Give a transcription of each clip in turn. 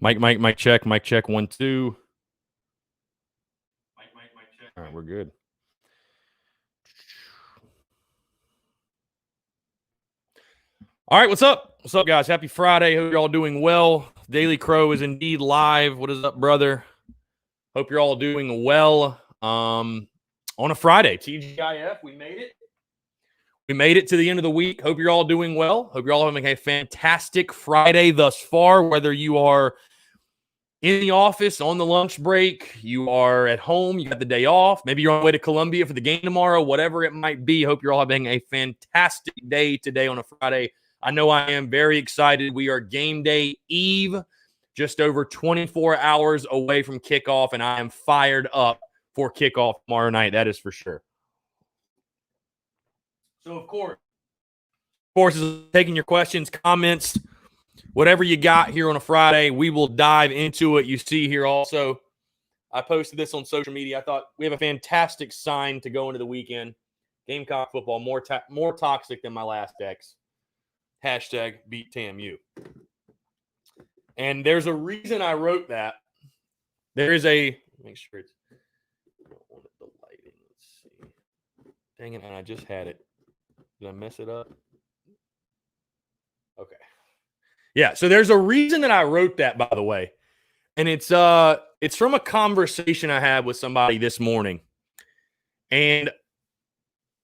Mic check, 1, 2. Mic check. All right, we're good. All right, what's up? What's up, guys? Happy Friday. Hope you're all doing well. Daily Crow is indeed live. What is up, brother? Hope you're all doing well. On a Friday, TGIF, we made it. We made it to the end of the week. Hope you're all doing well. Hope you're all having a fantastic Friday thus far, whether you are in the office, on the lunch break, you are at home, you got the day off, maybe you're on the way to Columbia for the game tomorrow, whatever it might be. Hope you're all having a fantastic day today on a Friday. I know I am very excited. We are game day eve, just over 24 hours away from kickoff, and I am fired up for kickoff tomorrow night. That is for sure. So, of course, is taking your questions, comments, whatever you got here on a Friday, we will dive into it. You see here also, I posted this on social media. I thought we have a fantastic sign to go into the weekend. Gamecock football, more toxic than my last ex. Hashtag beat TAMU. And there's a reason I wrote that. There is make sure it's, I don't want the lighting. Let's see. Dang it, and I just had it. Did I mess it up? Okay. Yeah, so there's a reason that I wrote that, by the way. And it's from a conversation I had with somebody this morning. And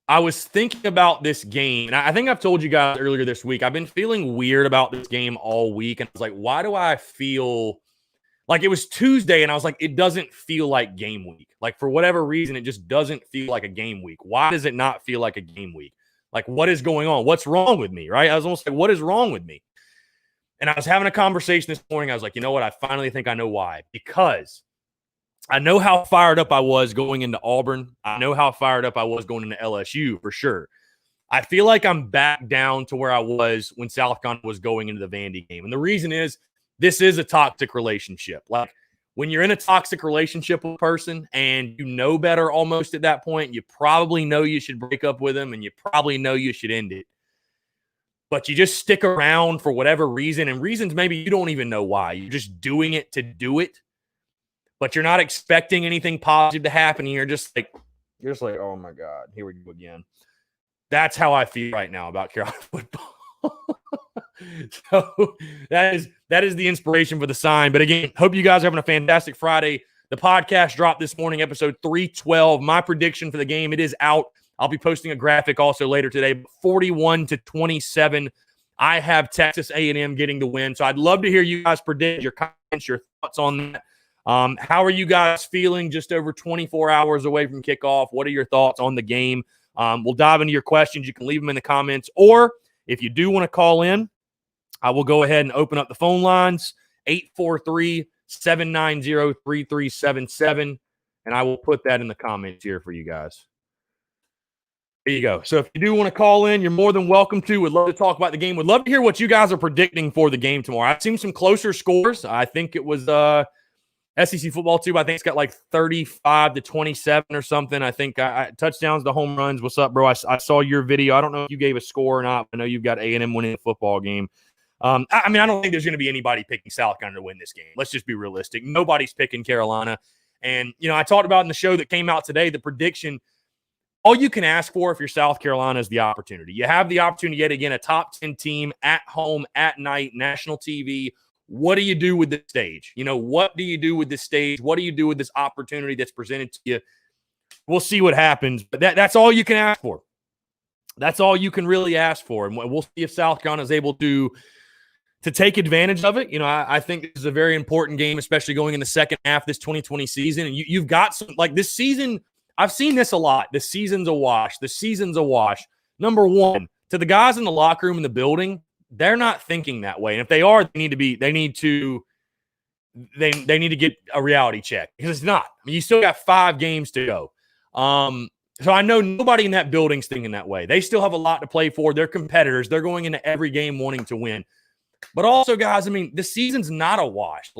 I was thinking about this game. And I think I've told you guys earlier this week, I've been feeling weird about this game all week. And I was like, why do I feel like it was Tuesday? And I was like, it doesn't feel like game week. Like, for whatever reason, it just doesn't feel like a game week. Why does it not feel like a game week? Like, what is going on? What's wrong with me, right? I was almost like, what is wrong with me? And I was having a conversation this morning. I was like, you know what? I finally think I know why. Because I know how fired up I was going into Auburn. I know how fired up I was going into LSU for sure. I feel like I'm back down to where I was when South Carolina was going into the Vandy game. And the reason is this is a toxic relationship. Like, when you're in a toxic relationship with a person and you know better almost at that point, you probably know you should break up with them and you probably know you should end it. But you just stick around for whatever reason, and reasons maybe you don't even know why. You're just doing it to do it, but you're not expecting anything positive to happen. And you're just like, oh my God, here we go again. That's how I feel right now about Carolina football. So that is the inspiration for the sign. But again, hope you guys are having a fantastic Friday. The podcast dropped this morning, episode 312. My prediction for the game, it is out. I'll be posting a graphic also later today. 41-27. I have Texas A&M getting the win. So I'd love to hear you guys predict your comments, your thoughts on that. How are you guys feeling just over 24 hours away from kickoff? What are your thoughts on the game? We'll dive into your questions. You can leave them in the comments. Or if you do want to call in, I will go ahead and open up the phone lines, 843-790-3377. And I will put that in the comments here for you guys. There you go. So if you do want to call in, you're more than welcome to. Would love to talk about the game. Would love to hear what you guys are predicting for the game tomorrow. I've seen some closer scores. I think it was SEC football too. I think it's got like 35-27 or something. I think touchdowns to home runs. What's up, bro? I saw your video. I don't know if you gave a score or not. I know you've got A&M winning the football game. I don't think there's going to be anybody picking South Carolina to win this game. Let's just be realistic. Nobody's picking Carolina. And, I talked about in the show that came out today, the prediction. All you can ask for if you're South Carolina is the opportunity. You have the opportunity yet again, a top 10 team at home, at night, national TV. What do you do with the stage? What do you do with this stage? What do you do with this opportunity that's presented to you? We'll see what happens. But that's all you can ask for. That's all you can really ask for. And we'll see if South Carolina is able to take advantage of it. I think this is a very important game, especially going in the second half of this 2020 season. And you've got some, like this season, I've seen this a lot. The season's a wash. The season's a wash. Number one, to the guys in the locker room in the building, they're not thinking that way. And if they are, they need to get a reality check because it's not. You still got 5 games to go. So I know nobody in that building's thinking that way. They still have a lot to play for. They're competitors. They're going into every game wanting to win. But also, guys, the season's not a wash.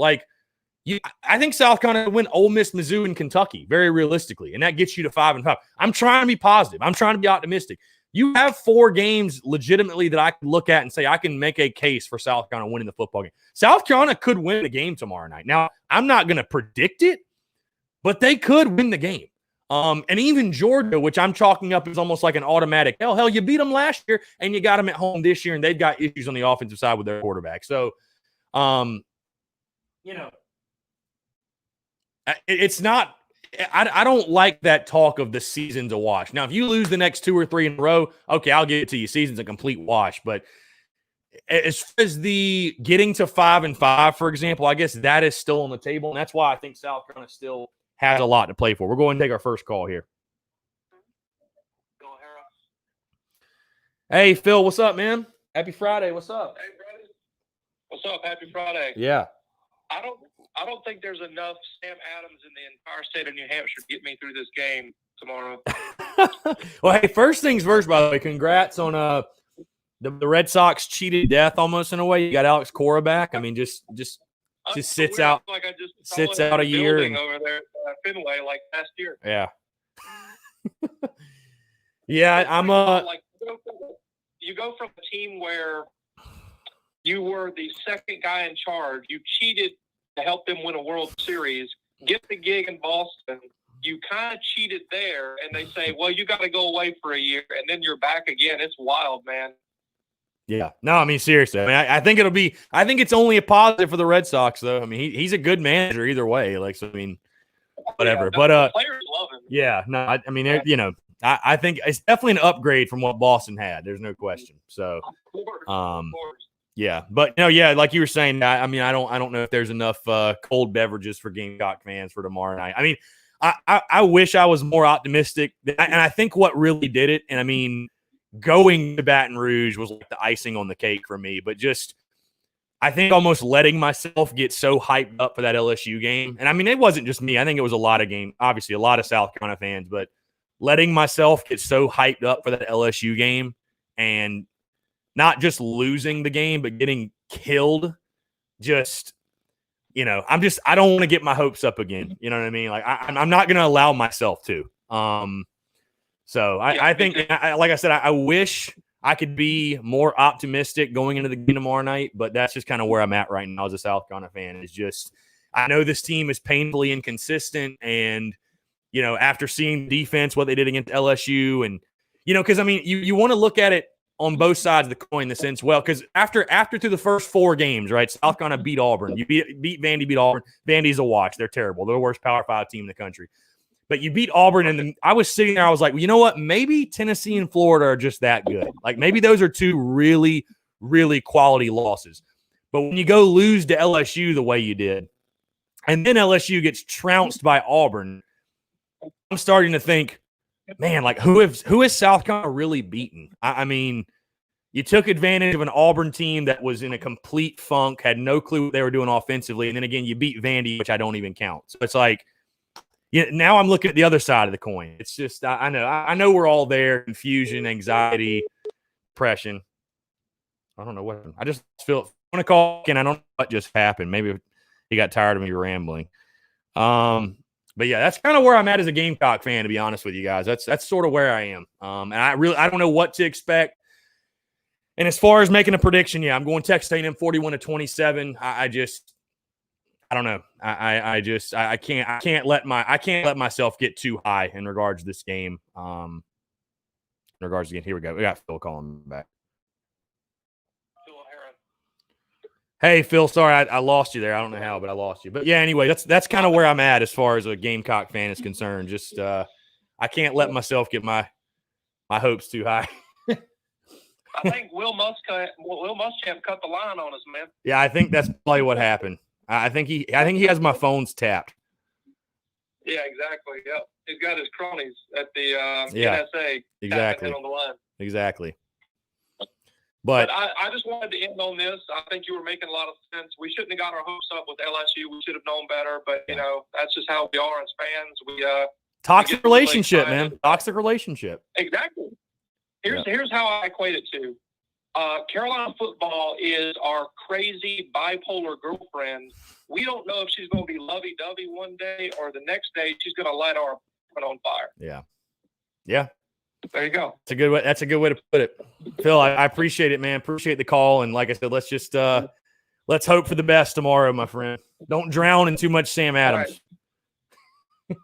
I think South Carolina win Ole Miss, Mizzou, and Kentucky very realistically, and that gets you to 5-5. I'm trying to be positive. I'm trying to be optimistic. you have 4 games legitimately that I can look at and say I can make a case for South Carolina winning the football game. South Carolina could win the game tomorrow night. Now, I'm not going to predict it, but they could win the game. And even Georgia, which I'm chalking up as almost like an automatic, hell, you beat them last year and you got them at home this year, and they've got issues on the offensive side with their quarterback. So, it's not – I don't like that talk of the season's a wash. Now, if you lose the next 2 or 3 in a row, okay, I'll give it to you. Season's a complete wash. But as far as the getting to 5-5, for example, I guess that is still on the table, and that's why I think South Carolina still – has a lot to play for. We're going to take our first call here. Hey, Phil, what's up, man? Happy Friday. What's up? Hey, brother. What's up? Happy Friday. Yeah. I don't think there's enough Sam Adams in the entire state of New Hampshire to get me through this game tomorrow. Well, hey, first things first, by the way, congrats on the Red Sox cheated death almost in a way. You got Alex Cora back. I mean, just sits out. Like I just sits out a year and over there at Fenway like last year. Yeah. Yeah, I'm like you go from a team where you were the second guy in charge, you cheated to help them win a World Series, get the gig in Boston, you kind of cheated there, and they say, well, you got to go away for a year, and then you're back again. It's wild, man. Yeah. No, I mean, seriously. I mean, I think I think it's only a positive for the Red Sox, though. I mean, he's a good manager either way. Like, so, I mean, whatever. Yeah, but the players love him. Yeah. No, I mean, I think it's definitely an upgrade from what Boston had. There's no question. So, of course. Yeah. But no, yeah, like you were saying, I mean, I don't know if there's enough cold beverages for Gamecock fans for tomorrow night. I mean, I wish I was more optimistic, and I think what really did it, and I mean, going to Baton Rouge was like the icing on the cake for me, but just I think almost letting myself get so hyped up for that LSU game. And I mean, it wasn't just me. I think it was a lot of obviously a lot of South Carolina fans, but letting myself get so hyped up for that LSU game and not just losing the game, but getting killed. Just, I don't want to get my hopes up again. You know what I mean? Like I'm not going to allow myself to. So I think, like I said, I wish I could be more optimistic going into the game tomorrow night, but that's just kind of where I'm at right now as a South Carolina fan. Is just I know this team is painfully inconsistent, and after seeing the defense, what they did against LSU, and because I mean you want to look at it on both sides of the coin in the sense, well, because after through the first 4 games, right, South Carolina beat Auburn, you beat Vandy, beat Auburn. Vandy's a wash; they're terrible. They're the worst Power 5 team in the country. But you beat Auburn, and I was sitting there. I was like, well, you know what? Maybe Tennessee and Florida are just that good. Like maybe those are 2 really, really quality losses. But when you go lose to LSU the way you did, and then LSU gets trounced by Auburn, I'm starting to think, man, like who has South Carolina really beaten? I mean, you took advantage of an Auburn team that was in a complete funk, had no clue what they were doing offensively, and then again you beat Vandy, which I don't even count. So it's like. Yeah, now I'm looking at the other side of the coin. It's just I know we're all there. Confusion, anxiety, depression. I don't know what. I just feel. I want to call, and I don't know what just happened. Maybe he got tired of me rambling. But yeah, that's kind of where I'm at as a Gamecock fan. To be honest with you guys, that's sort of where I am. And I don't know what to expect. And as far as making a prediction, yeah, I'm going Texas A&M 41-27. I don't know. I can't let myself get too high in regards to this game. In regards to here we go. We got Phil calling back. Hey Phil, sorry I lost you there. I don't know how, but I lost you. But yeah, anyway, that's kind of where I'm at as far as a Gamecock fan is concerned. Just I can't let myself get my hopes too high. I think Will Muschamp cut the line on us, man. Yeah, I think that's probably what happened. I think he has my phones tapped. Yeah, exactly. Yep. He's got his cronies at the NSA. Exactly. On the line. Exactly. But I just wanted to end on this. I think you were making a lot of sense. We shouldn't have got our hopes up with LSU. We should have known better. But that's just how we are as fans. Toxic relationship, man. Toxic relationship. Exactly. Here's how I equate it to. Carolina football is our crazy bipolar girlfriend. We don't know if she's going to be lovey-dovey one day or the next day she's going to light our apartment on fire. Yeah. Yeah. There you go. That's a good way to put it. Phil, I appreciate it, man. Appreciate the call. And like I said, let's just let's hope for the best tomorrow, my friend. Don't drown in too much Sam Adams. Right.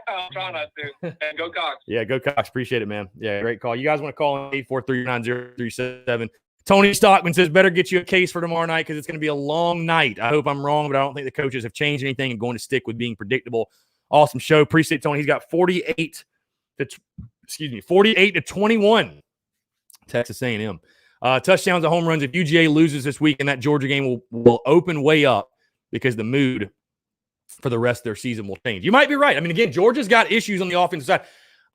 I'll try not to. And go Cox. Yeah, go Cox. Appreciate it, man. Yeah, great call. You guys want to call in 843-9037. Tony Stockman says, better get you a case for tomorrow night because it's going to be a long night. I hope I'm wrong, but I don't think the coaches have changed anything and going to stick with being predictable. Awesome show. Appreciate Tony. He's got 48 to 21. Texas A&M. Touchdowns and home runs. If UGA loses this week, and that Georgia game will open way up because the mood for the rest of their season will change. You might be right. I mean, again, Georgia's got issues on the offensive side.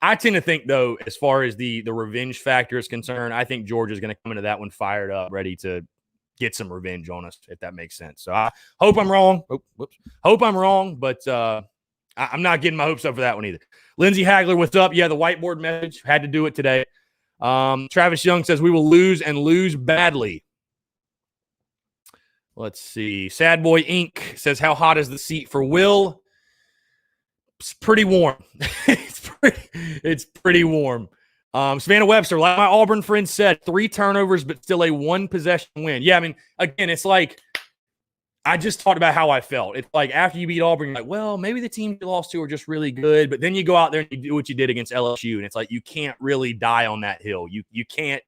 I tend to think, though, as far as the revenge factor is concerned, I think Georgia's going to come into that one fired up, ready to get some revenge on us, if that makes sense. So I hope I'm wrong. Hope I'm wrong, but I'm not getting my hopes up for that one either. Lindsey Hagler, what's up? Yeah, the whiteboard message. Had to do it today. Travis Young says, we will lose and lose badly. Let's see. Sad Boy Inc. says, how hot is the seat for Will? It's pretty warm. It's pretty warm. Savannah Webster, like my Auburn friend said, 3 turnovers, but still a 1-possession win. Yeah, I mean, again, it's like I just talked about how I felt. It's like after you beat Auburn, you're like, well, maybe the team you lost to are just really good. But then you go out there and you do what you did against LSU, and it's like you can't really die on that hill. You can't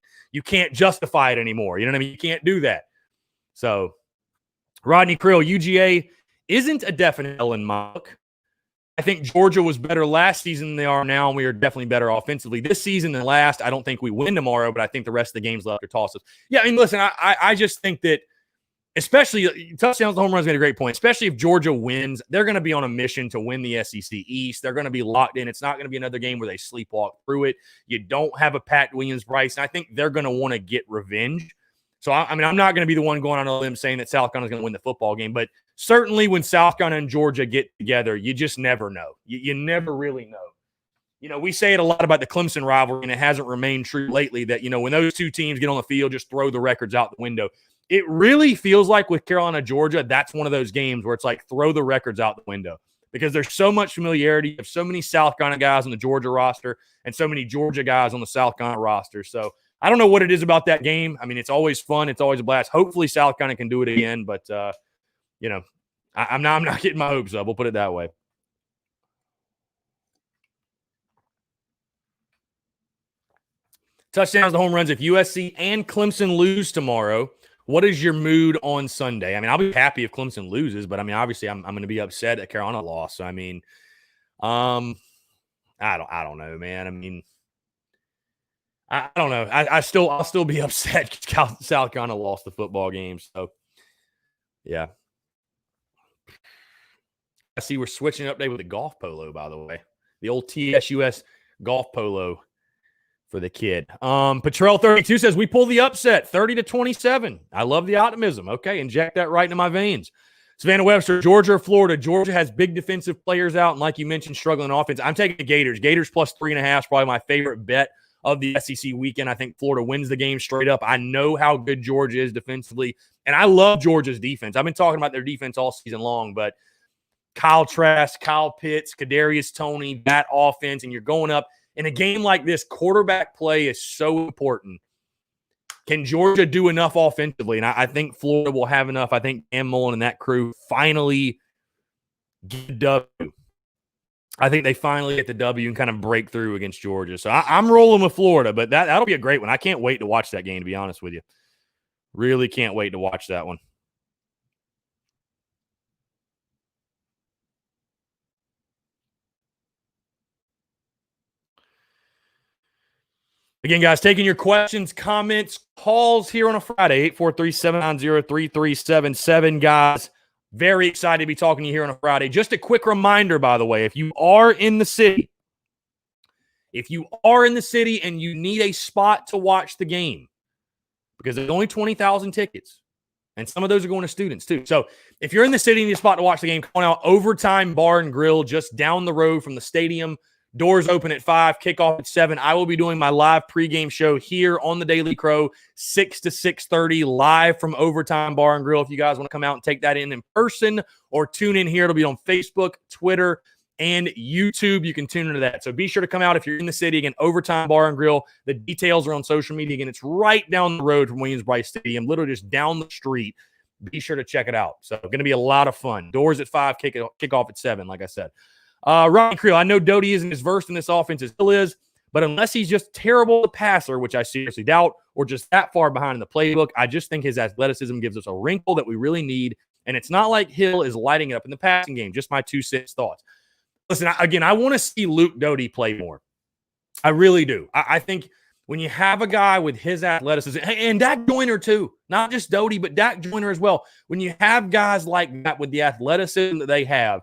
justify it anymore. You know what I mean? You can't do that. So Rodney Krill, UGA isn't a definite L in my book. I think Georgia was better last season than they are now, and we are definitely better offensively this season than last. I don't think we win tomorrow, but I think the rest of the games left are tosses. Yeah, I mean, listen, I just think that especially touchdowns, the home runs made a great point, especially if Georgia wins, they're going to be on a mission to win the SEC East. They're going to be locked in. It's not going to be another game where they sleepwalk through it. You don't have a Pat Williams-Brice, and I think they're going to want to get revenge. So, I mean, I'm not going to be the one going on a limb saying that South Carolina is going to win the football game, but certainly when South Carolina and Georgia get together, you just never know. You never really know. You know, we say it a lot about the Clemson rivalry, and it hasn't remained true lately that, you know, when those two teams get on the field, just throw the records out the window. It really feels like with Carolina, Georgia, that's one of those games where it's like throw the records out the window because there's so much familiarity. You have so many South Carolina guys on the Georgia roster and so many Georgia guys on the South Carolina roster. So I don't know what it is about that game. I mean, it's always fun. It's always a blast. Hopefully South Carolina can do it again, but, you know, I'm not getting my hopes up. We'll put it that way. Touchdowns to home runs. If USC and Clemson lose tomorrow, what is your mood on Sunday? I mean, I'll be happy if Clemson loses, but I mean, obviously, I'm going to be upset that Carolina lost. So, I mean, I don't know, man. I mean, I don't know. I'll still be upset because South Carolina lost the football game. So, yeah. I see we're switching up today with the golf polo, by the way. The old TSUS golf polo for the kid. Patrell 32 says, we pull the upset 30-27. I love the optimism. Okay, inject that right into my veins. Savannah Webster, Georgia or Florida. Georgia has big defensive players out, and like you mentioned, struggling offense. I'm taking the Gators. Gators plus 3.5 is probably my favorite bet of the SEC weekend. I think Florida wins the game straight up. I know how good Georgia is defensively, and I love Georgia's defense. I've been talking about their defense all season long, but Kyle Trask, Kyle Pitts, Kadarius Toney, that offense, and you're going up. In a game like this, quarterback play is so important. Can Georgia do enough offensively? And I think Florida will have enough. I think Dan Mullen and that crew finally get the W. I think they finally get the W and kind of break through against Georgia. So I'm rolling with Florida, but that'll be a great one. I can't wait to watch that game, to be honest with you. Really can't wait to watch that one. Again, guys, taking your questions, comments, calls here on a Friday, 843-790-3377. Guys, very excited to be talking to you here on a Friday. Just a quick reminder, by the way, if you are in the city and you need a spot to watch the game, because there's only 20,000 tickets, and some of those are going to students too. So if you're in the city and you need a spot to watch the game, come on out. Overtime Bar and Grill just down the road from the stadium. Doors open at 5, kickoff at 7. I will be doing my live pregame show here on the Daily Crow, 6 to 6:30, live from Overtime Bar and Grill. If you guys want to come out and take that in person or tune in here, it'll be on Facebook, Twitter, and YouTube. You can tune into that. So be sure to come out if you're in the city. Again, Overtime Bar and Grill. The details are on social media. Again, it's right down the road from Williams-Brice Stadium, literally just down the street. Be sure to check it out. So going to be a lot of fun. Doors at 5, kickoff at 7, like I said. Ryan Creel, I know Doty isn't as versed in this offense as Hill is, but unless he's just terrible at passer, which I seriously doubt, or just that far behind in the playbook, I just think his athleticism gives us a wrinkle that we really need. And it's not like Hill is lighting it up in the passing game. Just my 2 cents thoughts. Listen, I want to see Luke Doty play more. I really do. I think when you have a guy with his athleticism, and Dak Joyner too, not just Doty, but Dak Joyner as well. When you have guys like that with the athleticism that they have,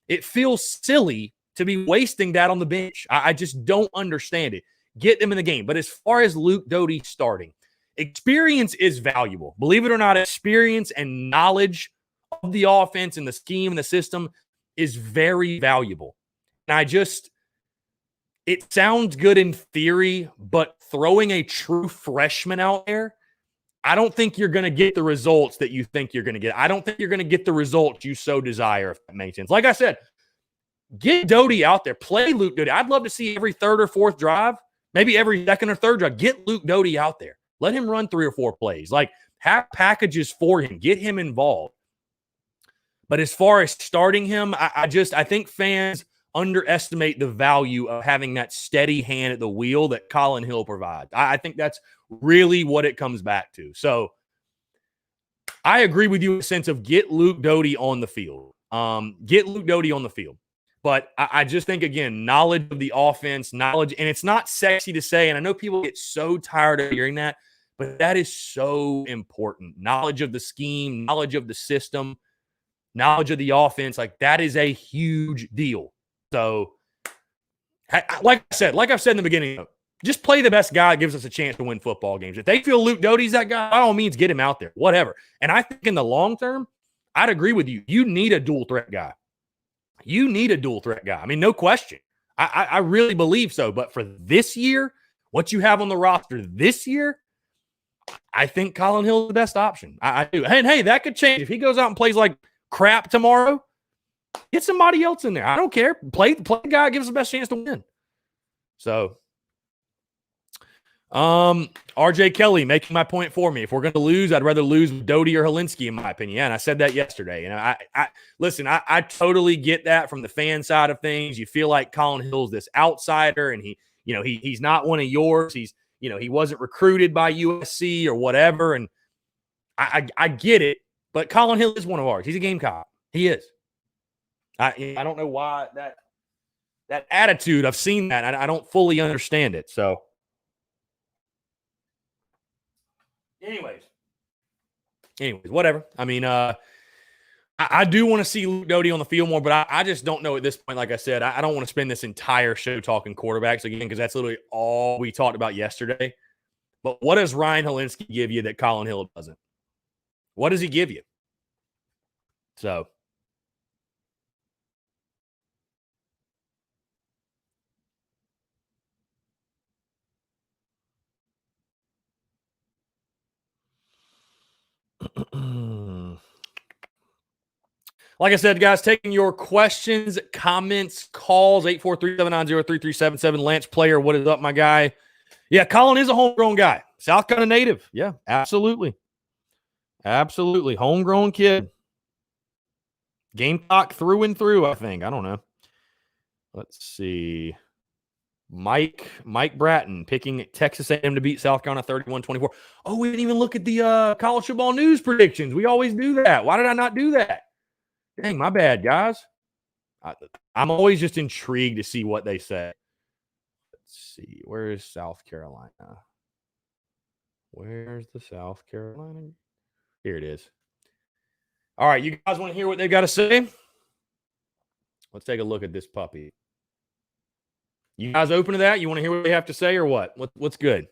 it feels silly to be wasting that on the bench. I just don't understand it. Get them in the game. But as far as Luke Doty starting, experience is valuable. Believe it or not, experience and knowledge of the offense and the scheme and the system is very valuable. And it sounds good in theory, but throwing a true freshman out there, I don't think you're going to get the results that you think you're going to get. I don't think you're going to get the results you so desire, if that makes sense. Like I said, get Doty out there. Play Luke Doty. I'd love to see every 3rd or 4th drive, maybe every 2nd or 3rd drive. Get Luke Doty out there. Let him run 3 or 4 plays. Like, have packages for him. Get him involved. But as far as starting him, I think fans underestimate the value of having that steady hand at the wheel that Colin Hill provides. I think that's really what it comes back to. So I agree with you in the sense of get Luke Doty on the field. Get Luke Doty on the field. But I just think, again, knowledge of the offense, knowledge, and it's not sexy to say, and I know people get so tired of hearing that, but that is so important. Knowledge of the scheme, knowledge of the system, knowledge of the offense, like that is a huge deal. So, like I've said in the beginning, just play the best guy that gives us a chance to win football games. If they feel Luke Doty's that guy, by all means, get him out there, whatever. And I think in the long term, I'd agree with you. You need a dual threat guy. I mean, no question. I really believe so. But for this year, what you have on the roster this year, I think Colin Hill is the best option. I do. And hey, that could change. If he goes out and plays like crap tomorrow, get somebody else in there. I don't care. Play the guy that gives us the best chance to win. So, RJ Kelly making my point for me. If we're going to lose, I'd rather lose with Doty or Helinski, in my opinion. Yeah, and I said that yesterday. You know, listen, I totally get that from the fan side of things. You feel like Colin Hill's this outsider, and he's not one of yours. He wasn't recruited by USC or whatever, and I get it. But Colin Hill is one of ours. He's a Gamecock. He is. I don't know why that attitude. I've seen that. I don't fully understand it. So, anyways, whatever. I mean, I do want to see Luke Doty on the field more, but I just don't know at this point. Like I said, I don't want to spend this entire show talking quarterbacks again because that's literally all we talked about yesterday. But what does Ryan Helinski give you that Colin Hill doesn't? What does he give you? So, like I said, guys, taking your questions, comments, calls, 843-790-3377. Lance Player, what is up, my guy? Yeah, Colin is a homegrown guy. South Carolina native. Yeah, absolutely. Absolutely. Homegrown kid. Gamecock through and through, I think. I don't know. Let's see. Mike Bratton picking Texas A&M to beat South Carolina 31-24. Oh, we didn't even look at the college football news predictions. We always do that. Why did I not do that? Dang, my bad, guys. I'm always just intrigued to see what they say. Let's see. Where is South Carolina? Where's the South Carolina? Here it is. All right, you guys want to hear what they got to say? Let's take a look at this puppy. You guys open to that? You want to hear what they have to say or what? What's good?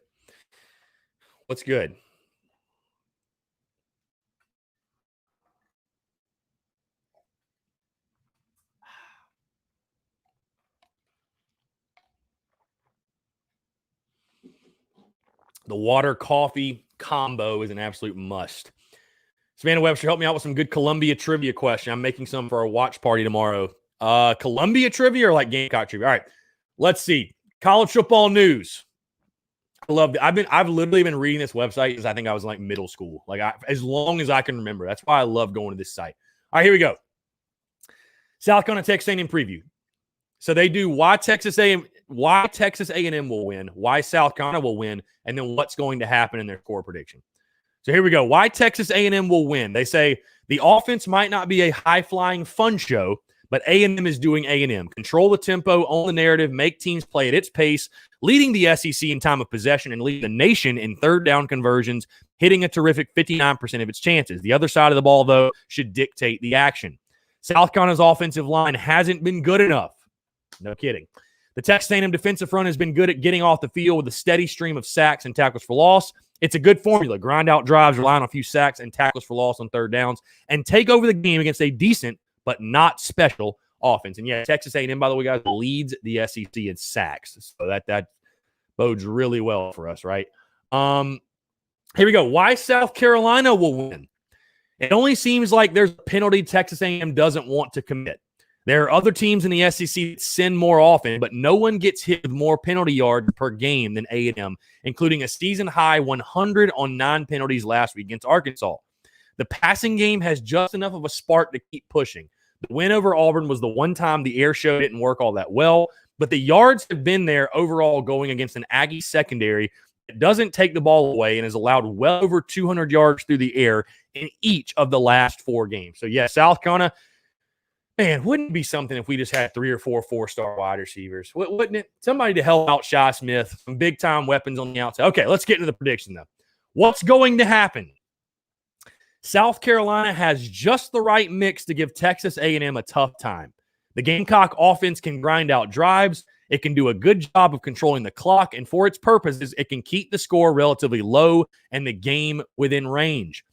What's good? The water coffee combo is an absolute must. Savannah Webster, help me out with some good Columbia trivia question. I'm making some for our watch party tomorrow. Columbia trivia or like Gamecock trivia? All right, let's see. College football news. I love it. I've literally been reading this website since I think I was in like middle school. Like as long as I can remember. That's why I love going to this site. All right, here we go. South Carolina Texas A&M preview. So they do why Texas A&M will win, why South Carolina will win, and then what's going to happen in their score prediction. So here we go. Why Texas A&M will win. They say the offense might not be a high-flying fun show, but A&M is doing A&M. Control the tempo, own the narrative, make teams play at its pace, leading the SEC in time of possession and leading the nation in third down conversions, hitting a terrific 59% of its chances. The other side of the ball, though, should dictate the action. South Carolina's offensive line hasn't been good enough. No kidding. The Texas A&M defensive front has been good at getting off the field with a steady stream of sacks and tackles for loss. It's a good formula. Grind out drives, rely on a few sacks and tackles for loss on third downs, and take over the game against a decent but not special offense. And yeah, Texas A&M, by the way, guys, leads the SEC in sacks. So that bodes really well for us, right? Here we go. Why South Carolina will win. It only seems like there's a penalty Texas A&M doesn't want to commit. There are other teams in the SEC that send more often, but no one gets hit with more penalty yards per game than A&M, including a season-high 100 on 9 penalties last week against Arkansas. The passing game has just enough of a spark to keep pushing. The win over Auburn was the one time the air show didn't work all that well, but the yards have been there overall going against an Aggie secondary that doesn't take the ball away and has allowed well over 200 yards through the air in each of the last 4 games. So, yeah, South Carolina, man, wouldn't it be something if we just had 3 or 4 4-star wide receivers? Wouldn't it? Somebody to help out Shi Smith, some big-time weapons on the outside. Okay, let's get into the prediction, though. What's going to happen? South Carolina has just the right mix to give Texas A&M a tough time. The Gamecock offense can grind out drives. It can do a good job of controlling the clock, and for its purposes, it can keep the score relatively low and the game within range.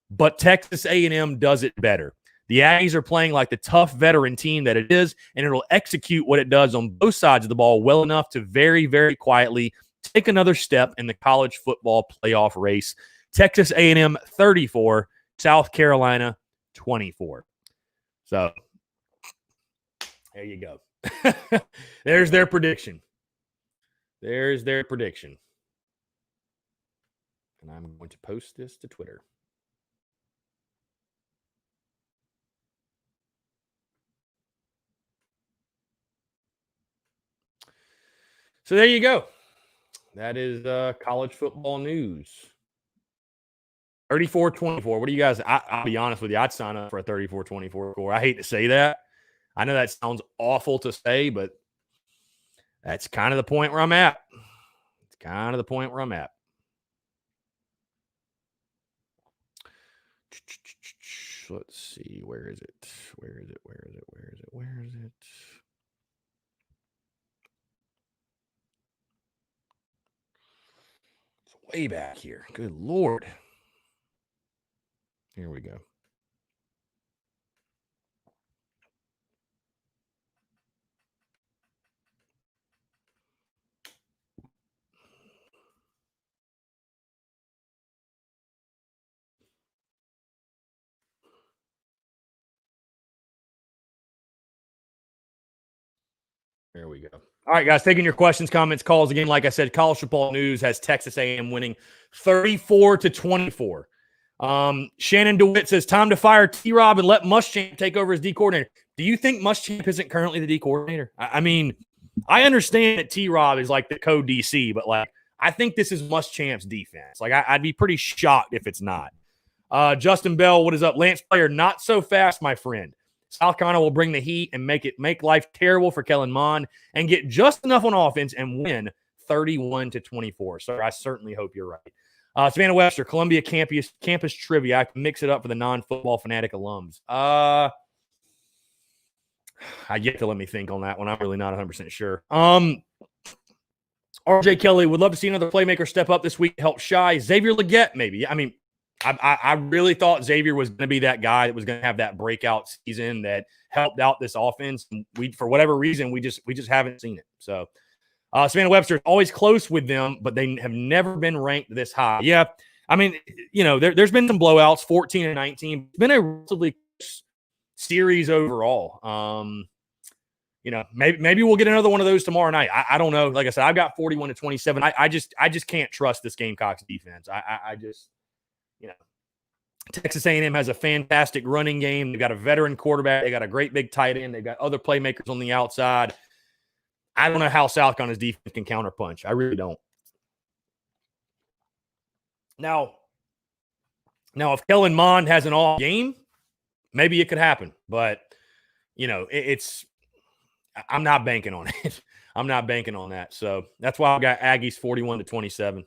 But Texas A&M does it better. The Aggies are playing like the tough veteran team that it is, and it'll execute what it does on both sides of the ball well enough to very, very quietly take another step in the college football playoff race. Texas A&M 34, South Carolina 24. So there you go. There's their prediction. There's their prediction. And I'm going to post this to Twitter. So there you go. That is college football news. 34-24. What do you guys? I'll be honest with you. I'd sign up for a 34-24 score. I hate to say that. I know that sounds awful to say, but that's kind of the point where I'm at. It's kind of the point where I'm at. Let's see. Where is it? Where is it? Where is it? Where is it? Where is it? It's way back here. Good Lord. Here we go. There we go. All right, guys, taking your questions, comments, calls again. Like I said, college football news has Texas A&M winning 34-24. Shannon DeWitt says, time to fire T-Rob and let Muschamp take over as D coordinator. Do you think Muschamp isn't currently the D coordinator? I mean, I understand that T-Rob is like the co-DC, but like I think this is Muschamp's defense. Like I'd be pretty shocked if it's not. Justin Bell, what is up? Lance Player, not so fast, my friend. South Carolina will bring the heat and make life terrible for Kellen Mond and get just enough on offense and win 31-24. So I certainly hope you're right. Savannah Webster, Columbia campus trivia. I can mix it up for the non-football fanatic alums. I get to let me think on that one. I'm really not 100% sure. RJ Kelly, would love to see another playmaker step up this week to help Shi. Xavier Legette, maybe. I mean, I really thought Xavier was going to be that guy that was going to have that breakout season that helped out this offense. And we, for whatever reason, we just haven't seen it. So Savannah Webster is always close with them, but they have never been ranked this high. Yeah, I mean, you know, there's been some blowouts, 14-19. It's been a relatively close series overall. maybe we'll get another one of those tomorrow night. I don't know. Like I said, I've got 41-27. I just can't trust this Gamecocks defense. I just, Texas A&M has a fantastic running game. They've got a veteran quarterback. They got a great big tight end. They've got other playmakers on the outside. I don't know how South Carolina's defense can counterpunch. I really don't. Now, if Kellen Mond has an off game, maybe it could happen. But, I'm not banking on it. I'm not banking on that. So that's why I got Aggies 41-27.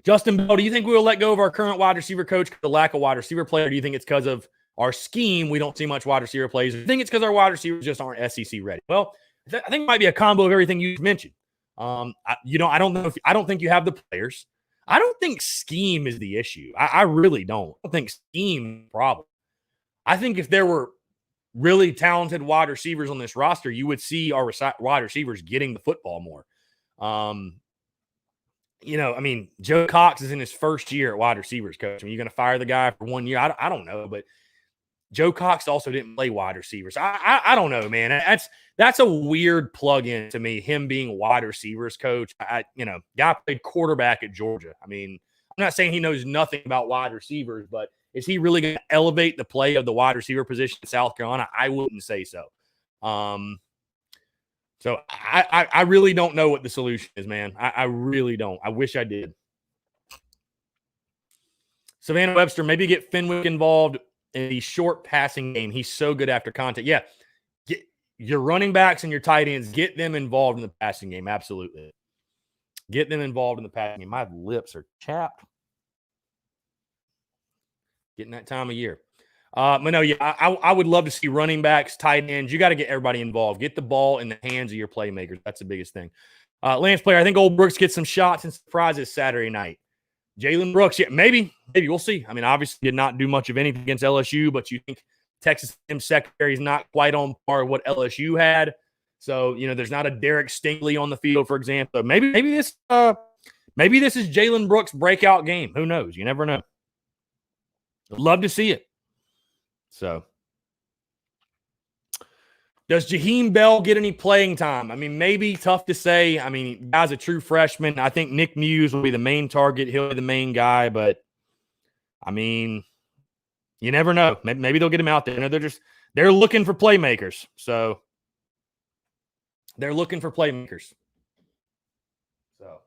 Justin Bell, do you think we will let go of our current wide receiver coach because of the lack of wide receiver play, or do you think it's because of our scheme we don't see much wide receiver plays? Do you think it's because our wide receivers just aren't SEC ready? Well, I think it might be a combo of everything you mentioned. I don't think you have the players. I don't think scheme is the issue. I really don't. I don't think scheme is the problem. I think if there were really talented wide receivers on this roster, you would see our wide receivers getting the football more. Joe Cox is in his first year at wide receivers coach. You're going to fire the guy for 1 year. I don't know, but Joe Cox also didn't play wide receivers. I don't know, man. That's a weird plug-in to me, him being wide receivers coach. Guy played quarterback at Georgia. I'm not saying he knows nothing about wide receivers, but is he really going to elevate the play of the wide receiver position in South Carolina? I wouldn't say so. So I really don't know what the solution is, man. I really don't. I wish I did. Savannah Webster, maybe get Fenwick involved in the short passing game. He's so good after contact. Yeah. Get your running backs and your tight ends, get them involved in the passing game. Absolutely. Get them involved in the passing game. My lips are chapped. Getting that time of year. But no, yeah, I would love to see running backs, tight ends. You got to get everybody involved. Get the ball in the hands of your playmakers. That's the biggest thing. Lance Player, I think Old Brooks gets some shots and surprises Saturday night. Jalen Brooks, yeah, maybe we'll see. Obviously did not do much of anything against LSU, but you think Texas A&M secondary is not quite on par with what LSU had. So, there's not a Derek Stingley on the field, for example. Maybe this is Jalen Brooks' breakout game. Who knows? You never know. I'd love to see it. So, does Jaheem Bell get any playing time? Maybe tough to say. Guy's a true freshman. I think Nick Muse will be the main target. He'll be the main guy, but you never know. Maybe they'll get him out there. They're looking for playmakers. So, they're looking for playmakers. So.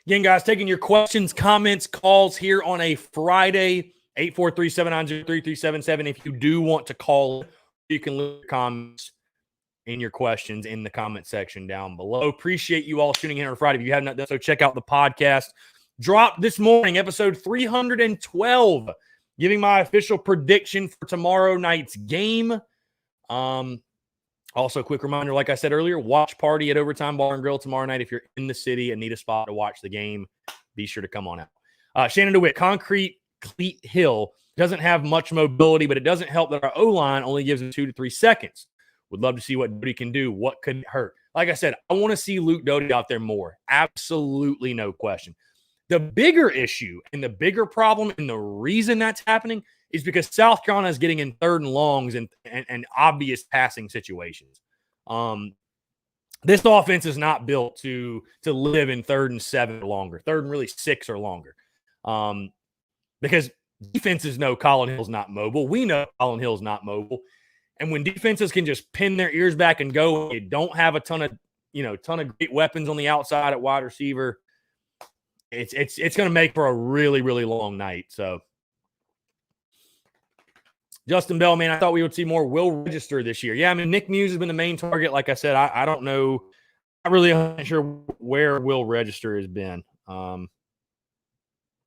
Again, guys, taking your questions, comments, calls here on a Friday, 843-790-3377. If you do want to call, you can leave comments in your questions in the comment section down below. Appreciate you all tuning in on Friday. If you have not done so, check out the podcast. Dropped this morning, episode 312, giving my official prediction for tomorrow night's game. Also, quick reminder, like I said earlier, watch party at Overtime Bar and Grill tomorrow night. If you're in the city and need a spot to watch the game, be sure to come on out. Shannon DeWitt, Concrete Cleat Hill doesn't have much mobility, but it doesn't help that our O-line only gives him 2 to 3 seconds. Would love to see what Doty can do. What could hurt? Like I said, I want to see Luke Doty out there more. Absolutely no question. The bigger issue and the bigger problem and the reason that's happening is because South Carolina is getting in 3rd and longs and obvious passing situations. This offense is not built to live in 3rd and 7 or longer, 3rd and really 6 or longer. Because defenses know Colin Hill's not mobile. We know Colin Hill's not mobile. And when defenses can just pin their ears back and go, you don't have a ton of great weapons on the outside at wide receiver. It's going to make for a really, really long night. So, Justin Bell, man, I thought we would see more Will Register this year. Yeah, Nick Muse has been the main target. Like I said, I don't know. I'm really not sure where Will Register has been.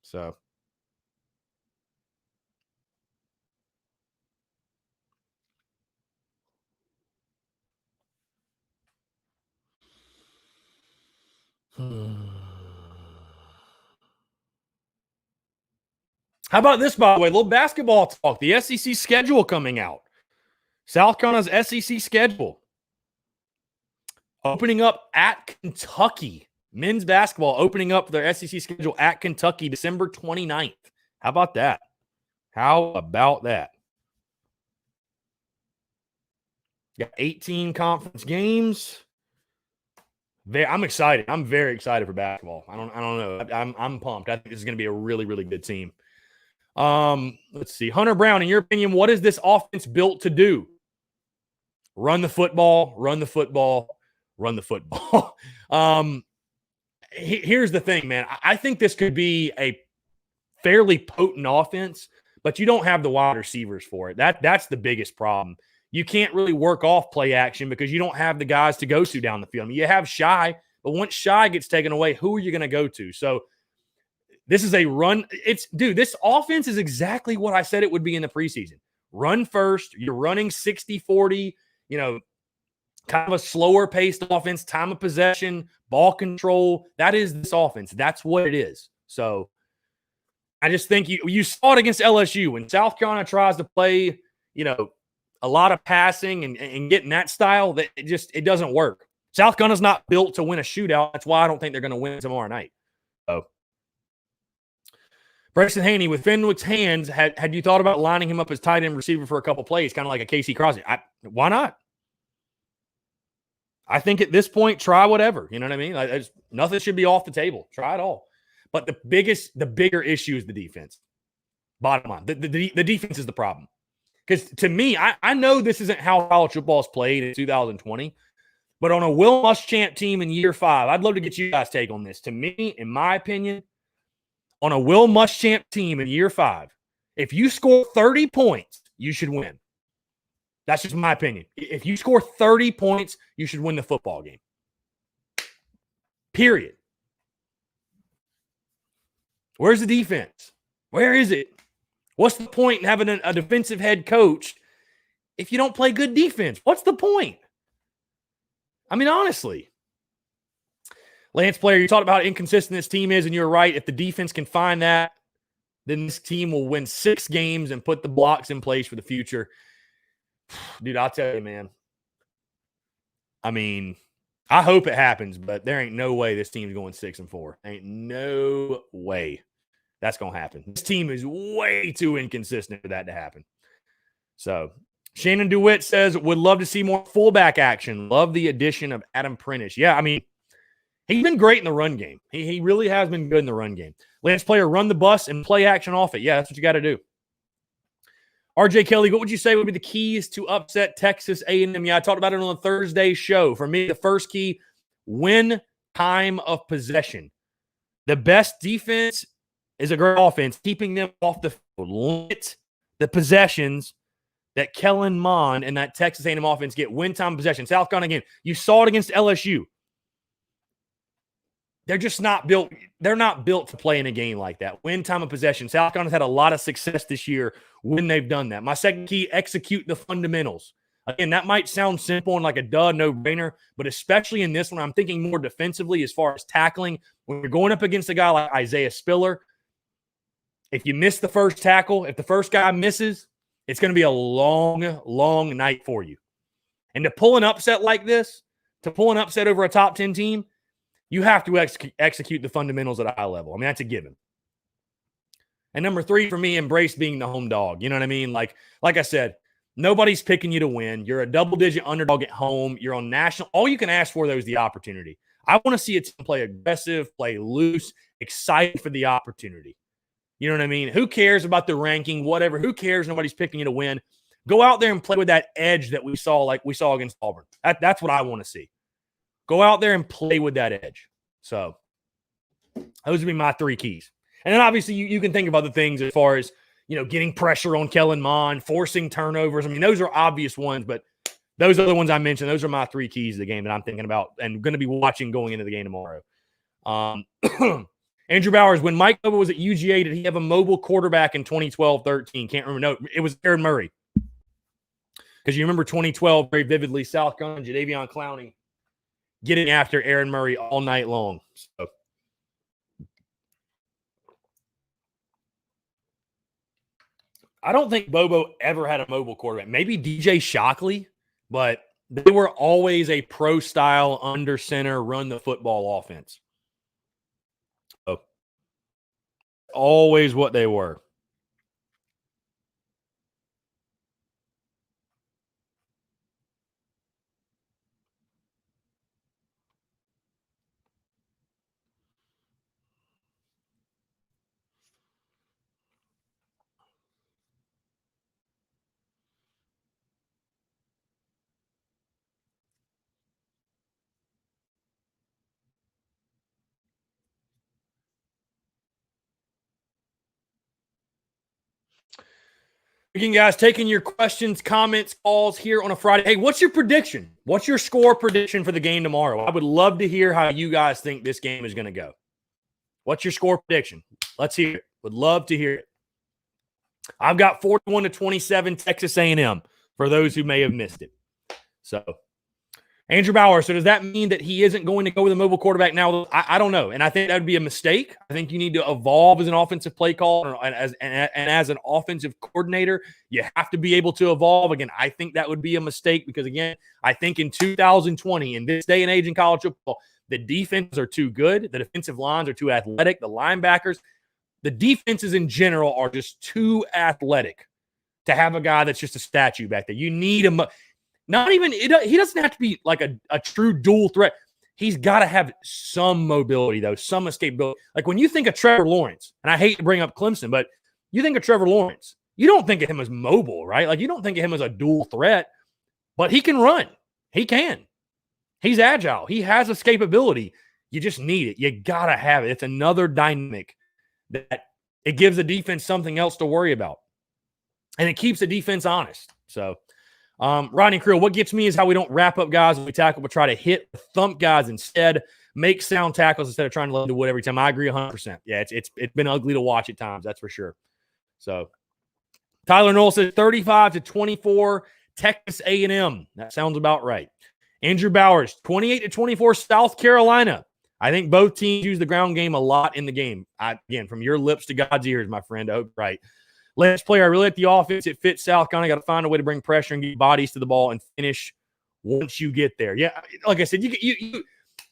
So. How about this, by the way? A little basketball talk. The SEC schedule coming out. South Carolina's SEC schedule. Opening up at Kentucky Men's basketball opening up their SEC schedule at Kentucky December 29th. How about that? How about that? Got 18 conference games. I'm excited. I'm very excited for basketball. I don't know. I'm pumped. I think this is going to be a really, really good team. Let's see. Hunter Brown, in your opinion, what is this offense built to do? Run the football, run the football, run the football. Here's the thing, man. I think this could be a fairly potent offense, but you don't have the wide receivers for it. That's the biggest problem. You can't really work off play action because you don't have the guys to go to down the field. I mean, you have Shy, but once Shy gets taken away, who are you going to go to? So this is a run. This offense is exactly what I said it would be in the preseason. Run first. You're running 60-40, kind of a slower paced offense, time of possession, ball control. That is this offense. That's what it is. So I just think you saw it against LSU when South Carolina tries to play, a lot of passing and getting that style, that it doesn't work. South Carolina's not built to win a shootout. That's why I don't think they're going to win tomorrow night. So Preston Haney, with Fenwick's hands, had you thought about lining him up as tight end receiver for a couple plays, kind of like a Casey Crosby? Why not? I think at this point, try whatever. You know what I mean? Nothing should be off the table. Try it all. But the bigger issue is the defense. Bottom line, the defense is the problem. Because to me, I know this isn't how college football is played in 2020, but on a Will Muschamp team in year 5, I'd love to get you guys' take on this. To me, in my opinion, on a Will Muschamp team in year 5, if you score 30 points, you should win. That's just my opinion. If you score 30 points, you should win the football game. Period. Where's the defense? Where is it? What's the point in having a defensive head coach if you don't play good defense? What's the point? I mean, honestly. Lance Player, you talked about how inconsistent this team is, and you're right. If the defense can find that, then this team will win 6 games and put the blocks in place for the future. Dude, I'll tell you, man. I mean, I hope it happens, but there ain't no way this team's going 6-4. Ain't no way that's going to happen. This team is way too inconsistent for that to happen. So, Shannon DeWitt says, would love to see more fullback action. Love the addition of Adam Prentice. Yeah, I mean, he's been great in the run game. He really has been good in the run game. Lance Player, run the bus and play action off it. Yeah, that's what you got to do. RJ Kelly, what would you say would be the keys to upset Texas A&M? Yeah, I talked about it on the Thursday show. For me, the first key, win time of possession. The best defense is a great offense, keeping them off the field. Limit the possessions that Kellen Mond and that Texas A&M offense get. Win time of possession. South Carolina, again, you saw it against LSU. They're just not built. They're not built to play in a game like that. Win time of possession. South Carolina's had a lot of success this year when they've done that. My second key, execute the fundamentals. Again, that might sound simple and like a no-brainer, but especially in this one, I'm thinking more defensively as far as tackling. When you're going up against a guy like Isaiah Spiller, if you miss the first tackle, if the first guy misses, it's going to be a long, long night for you. And to pull an upset like this, to pull an upset over a top 10 team, you have to execute the fundamentals at a high level. I mean, that's a given. And number 3 for me, embrace being the home dog. You know what I mean? Like I said, nobody's picking you to win. You're a double-digit underdog at home. You're on national. All you can ask for, though, is the opportunity. I want to see a team play aggressive, play loose, excited for the opportunity. You know what I mean? Who cares about the ranking, whatever? Who cares? Nobody's picking you to win. Go out there and play with that edge that we saw against Auburn. That's what I want to see. Go out there and play with that edge. So those would be my 3 keys. And then obviously you can think of other things as far as, getting pressure on Kellen Mond, forcing turnovers. I mean, those are obvious ones, but those other ones I mentioned, those are my 3 keys to the game that I'm thinking about and going to be watching going into the game tomorrow. Andrew Bowers, when Mike Bobo was at UGA, did he have a mobile quarterback in 2012-13? Can't remember. No, it was Aaron Murray. Because you remember 2012 very vividly, South Carolina, Jadeveon Clowney getting after Aaron Murray all night long. So I don't think Bobo ever had a mobile quarterback. Maybe DJ Shockley, but they were always a pro-style under center, run the football offense. always what they were. Again, guys, taking your questions, comments, calls here on a Friday. Hey, what's your prediction? What's your score prediction for the game tomorrow? I would love to hear how you guys think this game is going to go. What's your score prediction? Let's hear it. Would love to hear it. I've got 41-27 Texas A&M for those who may have missed it. So, Andrew Bauer, so does that mean that he isn't going to go with a mobile quarterback now? I don't know, and I think that would be a mistake. I think you need to evolve as an offensive play call and as an offensive coordinator. You have to be able to evolve. Again, I think that would be a mistake because, again, I think in 2020, in this day and age in college football, the defenses are too good. The defensive lines are too athletic. The linebackers, the defenses in general are just too athletic to have a guy that's just a statue back there. You need him. Not even, he doesn't have to be like a true dual threat. He's got to have some mobility, though, some escapability. Like when you think of Trevor Lawrence, and I hate to bring up Clemson, but you think of Trevor Lawrence, you don't think of him as mobile, right? Like you don't think of him as a dual threat, but he can run. He can. He's agile. He has escapability. You just need it. You got to have it. It's another dynamic that it gives the defense something else to worry about. And it keeps the defense honest. So, Rodney Creel, what gets me is how we don't wrap up guys when we tackle, but try to hit, thump guys instead, make sound tackles instead of trying to let the wood every time. I agree 100%. Yeah, it's been ugly to watch at times, that's for sure. So, Tyler Knoll says 35-24 Texas A&M. That sounds about right. Andrew Bowers, 28-24 South Carolina. I think both teams use the ground game a lot in the game. Again, from your lips to God's ears, my friend. I hope right. Last player, I really like the offense. It fits South Carolina. Got to find a way to bring pressure and get bodies to the ball and finish once you get there. Yeah, like I said,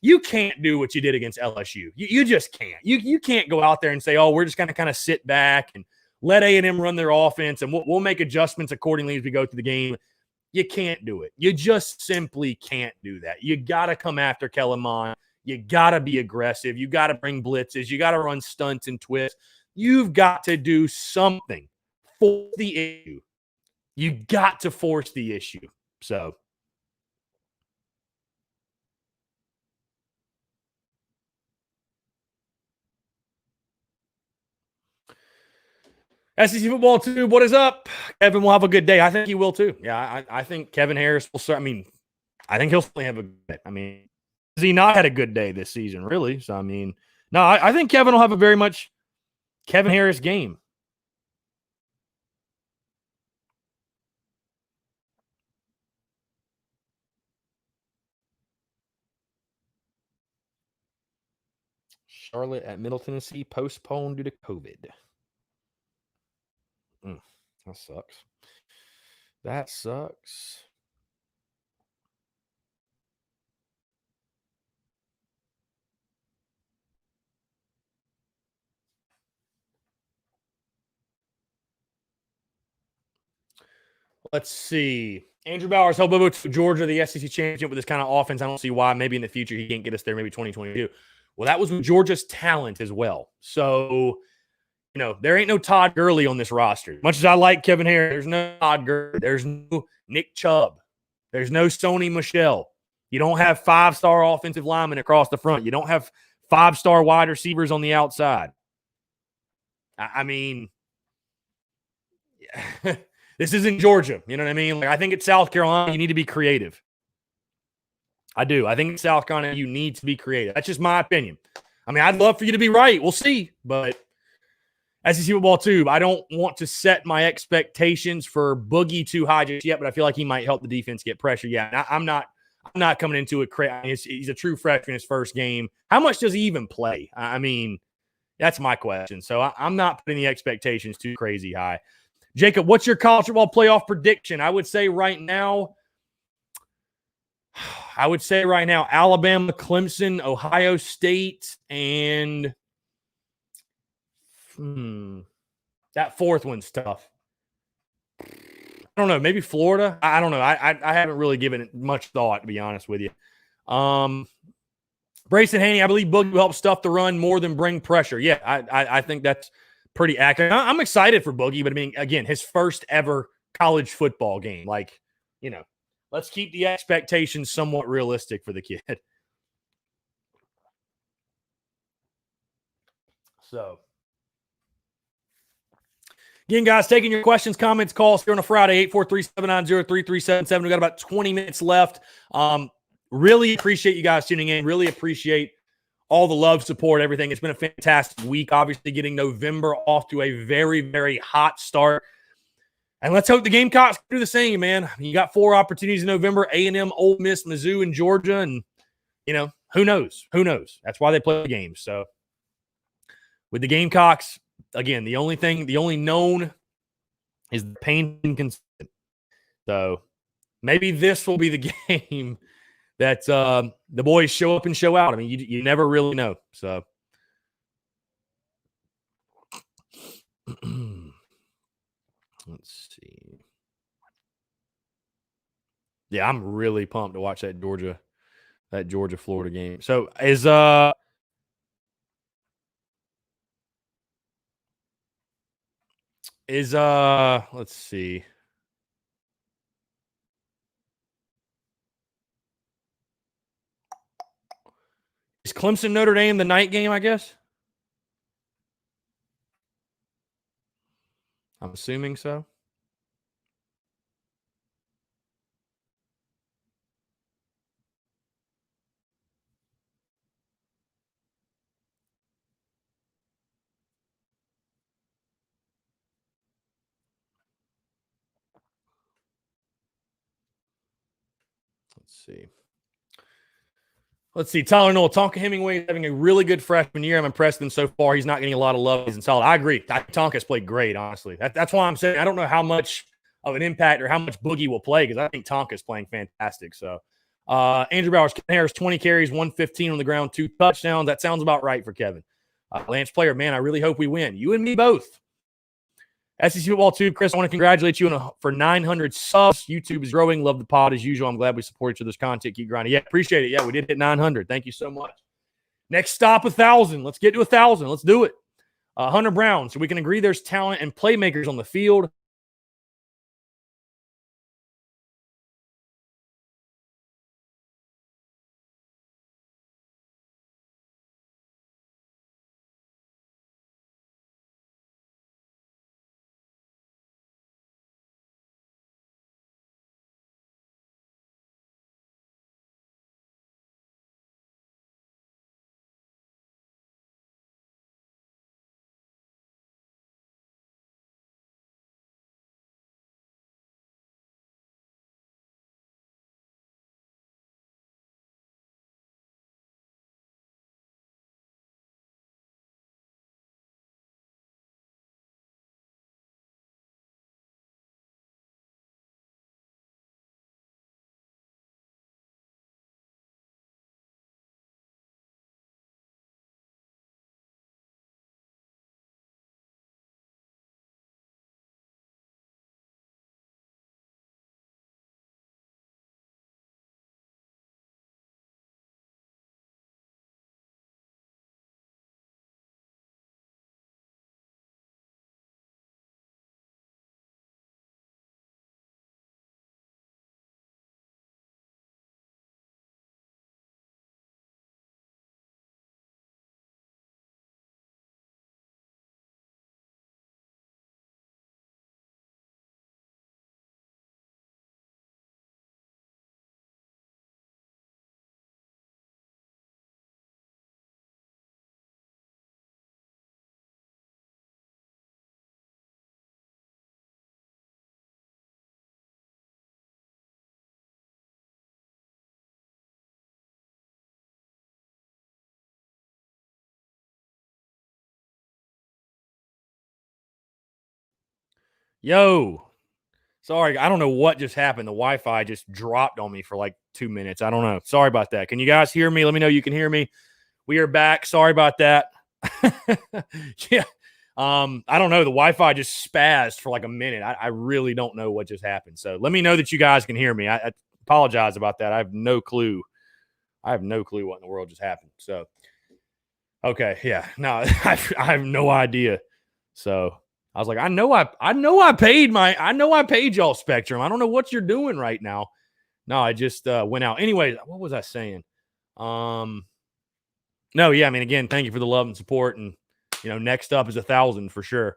you can't do what you did against LSU. You just can't. You can't go out there and say, oh, we're just going to kind of sit back and let A&M run their offense, and we'll make adjustments accordingly as we go through the game. You can't do it. You just simply can't do that. You got to come after Kellen Mond. You got to be aggressive. You got to bring blitzes. You got to run stunts and twists. You've got to do something for the issue. You got to force the issue. So, SEC Football Tube, what is up? Kevin will have a good day. I think he will too. Yeah, I think Kevin Harris will start. I mean, I think he'll certainly have a good day. I mean, has he not had a good day this season, really? So, I mean, no, I think Kevin will have a very much Kevin Harris game. Charlotte at Middle Tennessee postponed due to COVID. That sucks. That sucks. Let's see. Andrew Bowers held Bobo to Georgia, the SEC championship with this kind of offense. I don't see why. Maybe in the future he can't get us there, maybe 2022. Well, that was with Georgia's talent as well. So, you know, there ain't no Todd Gurley on this roster. Much as I like Kevin Harris, there's no Todd Gurley. There's no Nick Chubb. There's no Sony Michel. You don't have five-star offensive linemen across the front. You don't have five-star wide receivers on the outside. I mean, yeah. This isn't Georgia. You know what I mean? Like, I think it's South Carolina. You need to be creative. I do. I think in South Carolina, you need to be creative. That's just my opinion. I mean, I'd love for you to be right. We'll see. But SEC Football Tube, I don't want to set my expectations for Boogie too high just yet, but I feel like he might help the defense get pressure. Yeah, I'm not coming into it crazy. He's a true freshman, his first game. How much does he even play? I mean, that's my question. So I'm not putting the expectations too crazy high. Jacob, what's your college football playoff prediction? I would say right now, Alabama, Clemson, Ohio State, and That fourth one's tough. I don't know. Maybe Florida. I don't know. I haven't really given it much thought, to be honest with you. Brayson Haney, I believe Boogie will help stuff the run more than bring pressure. Yeah, I think that's pretty accurate. I'm excited for Boogie, but I mean, again, his first ever college football game. Like, let's keep the expectations somewhat realistic for the kid. So, again, guys, taking your questions, comments, calls here on a Friday, 843-790-3377. We got about 20 minutes left. Really appreciate you guys tuning in. Really appreciate all the love, support, everything. It's been a fantastic week. Obviously, getting November off to a very, very hot start. And let's hope the Gamecocks do the same, man. You got 4 opportunities in November: A&M, Ole Miss, Mizzou, and Georgia. And, who knows? Who knows? That's why they play the games. So, with the Gamecocks, again, the only known is the pain inconsistent. So, maybe this will be the game that the boys show up and show out. I mean, you never really know. So, let's see. Yeah, I'm really pumped to watch that Georgia Florida game. So let's see. Is Clemson Notre Dame the night game, I guess? I'm assuming so. Let's see. Tyler Noel, Tonka Hemingway is having a really good freshman year. I'm impressed with him so far. He's not getting a lot of love. He's in solid. I agree. Tonka's played great, honestly. That's why I'm saying I don't know how much of an impact or how much Boogie will play, because I think Tonka's playing fantastic. So, Andrew Bowers, Kevin Harris, 20 carries, 115 on the ground, 2 touchdowns. That sounds about right for Kevin. Lance Player, man, I really hope we win. You and me both. SEC Football Tube, Chris, I want to congratulate you for 900 subs. YouTube is growing. Love the pod as usual. I'm glad we support each other's content. Keep grinding. Yeah, appreciate it. Yeah, we did hit 900. Thank you so much. Next stop, 1,000. Let's get to 1,000. Let's do it. Hunter Brown, so we can agree there's talent and playmakers on the field. Yo. Sorry, I don't know what just happened. The Wi-Fi just dropped on me for like 2 minutes. I don't know. Sorry about that. Can you guys hear me? Let me know you can hear me. We are back. Sorry about that. Yeah. I don't know. The Wi-Fi just spazzed for like a minute. I really don't know what just happened. So let me know that you guys can hear me. I apologize about that. I have no clue. What in the world just happened. So, okay, yeah. No, I have no idea. So I was like, I know I paid y'all Spectrum. I don't know what you're doing right now. No, I just went out. Anyway, what was I saying? No, yeah, I mean, again, thank you for the love and support. And, next up is 1,000 for sure.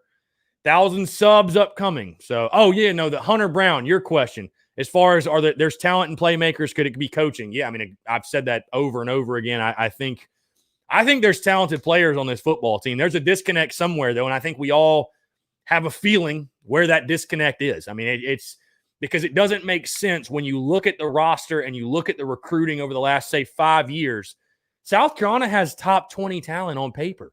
1,000 subs upcoming. So, the Hunter Brown, your question. As far as there's talent and playmakers, could it be coaching? Yeah, I mean, I've said that over and over again. I think there's talented players on this football team. There's a disconnect somewhere, though, and I think we all have a feeling where that disconnect is. I mean, it's because it doesn't make sense when you look at the roster and you look at the recruiting over the last, say, 5 years. South Carolina has top 20 talent on paper.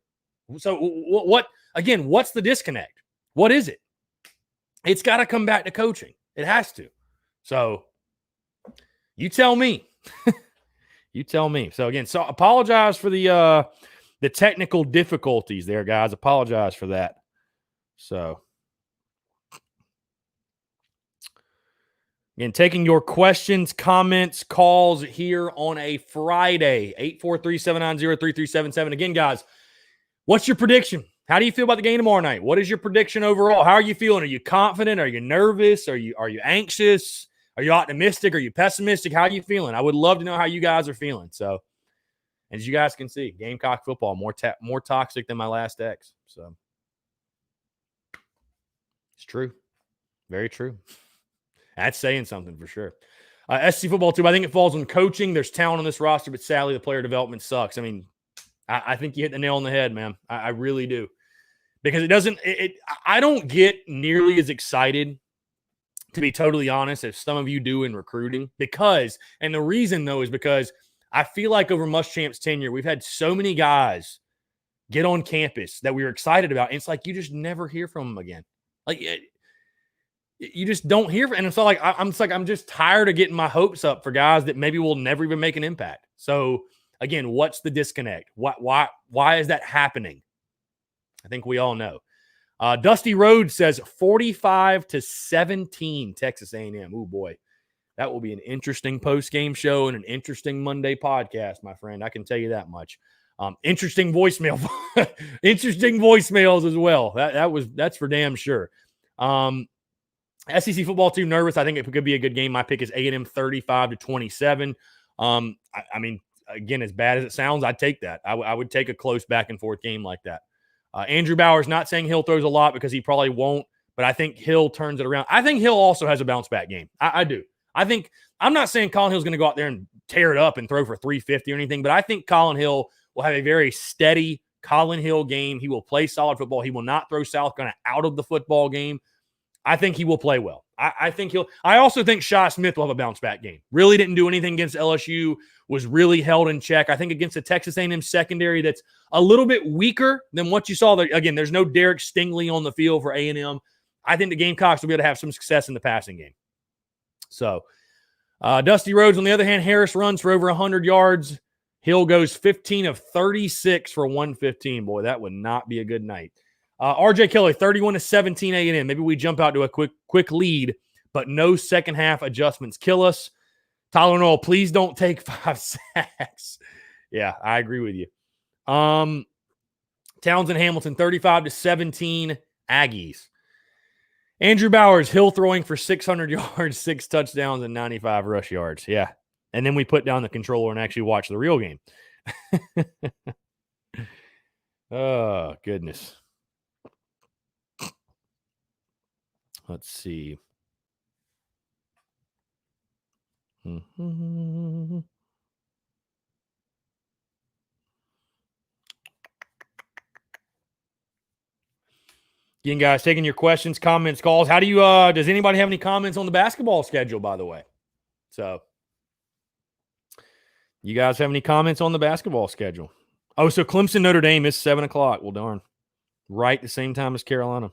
So what's the disconnect? What is it? It's got to come back to coaching. It has to. So you tell me. You tell me. So again, apologize for the technical difficulties there, guys. Apologize for that. So again, taking your questions, comments, calls here on a Friday, 843-790-3377. Again, guys, what's your prediction? How do you feel about the game tomorrow night? What is your prediction overall? How are you feeling? Are you confident? Are you nervous? Are you anxious? Are you optimistic? Are you pessimistic? How are you feeling? I would love to know how you guys are feeling. So, as you guys can see, Gamecock football more toxic than my last ex. So, it's true. Very true. That's saying something for sure. SC football too. I think it falls on coaching. There's talent on this roster, but sadly, the player development sucks. I mean, I think you hit the nail on the head, man. I really do. Because I don't get nearly as excited, to be totally honest, as some of you do in recruiting. And the reason, though, is because I feel like over Muschamp's tenure, we've had so many guys get on campus that we were excited about. And it's like you just never hear from them again. Like, you just don't hear. And it's not like I'm just tired of getting my hopes up for guys that maybe will never even make an impact. So, again, what's the disconnect? Why is that happening? I think we all know. Dusty Rhodes says 45-17 Texas A&M. Oh, boy. That will be an interesting post-game show and an interesting Monday podcast, my friend. I can tell you that much. Interesting voicemail. Interesting voicemails as well. That's for damn sure. SEC football team nervous. I think it could be a good game. My pick is A&M 35-27. I mean, again, as bad as it sounds, I'd take that. I would take a close back and forth game like that. Andrew Bauer's not saying Hill throws a lot because he probably won't, but I think Hill turns it around. I think Hill also has a bounce back game. I do. I'm not saying Colin Hill's going to go out there and tear it up and throw for 350 or anything, but I think Colin Hill will have a very steady Colin Hill game. He will play solid football. He will not throw South Carolina out of the football game. I think he will play well. I also think Shy Smith will have a bounce back game. Really didn't do anything against LSU, was really held in check. I think against the Texas A&M secondary that's a little bit weaker than what you saw there. Again, there's no Derek Stingley on the field for A&M. I think the Gamecocks will be able to have some success in the passing game. So, Dusty Rhodes, on the other hand, Harris runs for over 100 yards. Hill goes 15 of 36 for 115. Boy, that would not be a good night. RJ Kelly, 31-17 A&M. Maybe we jump out to a quick lead, but no second half adjustments kill us. Tyler Noel, please don't take 5 sacks. Yeah, I agree with you. Townsend Hamilton, 35-17 Aggies. Andrew Bowers, Hill throwing for 600 yards, 6 touchdowns, and 95 rush yards. Yeah. And then we put down the controller and actually watch the real game. Oh, goodness. Let's see. Again, guys, taking your questions, comments, calls. How do you does anybody have any comments on the basketball schedule, by the way? So, you guys have any comments on the basketball schedule? Oh, so Clemson Notre Dame is 7:00. Well, darn. Right the same time as Carolina.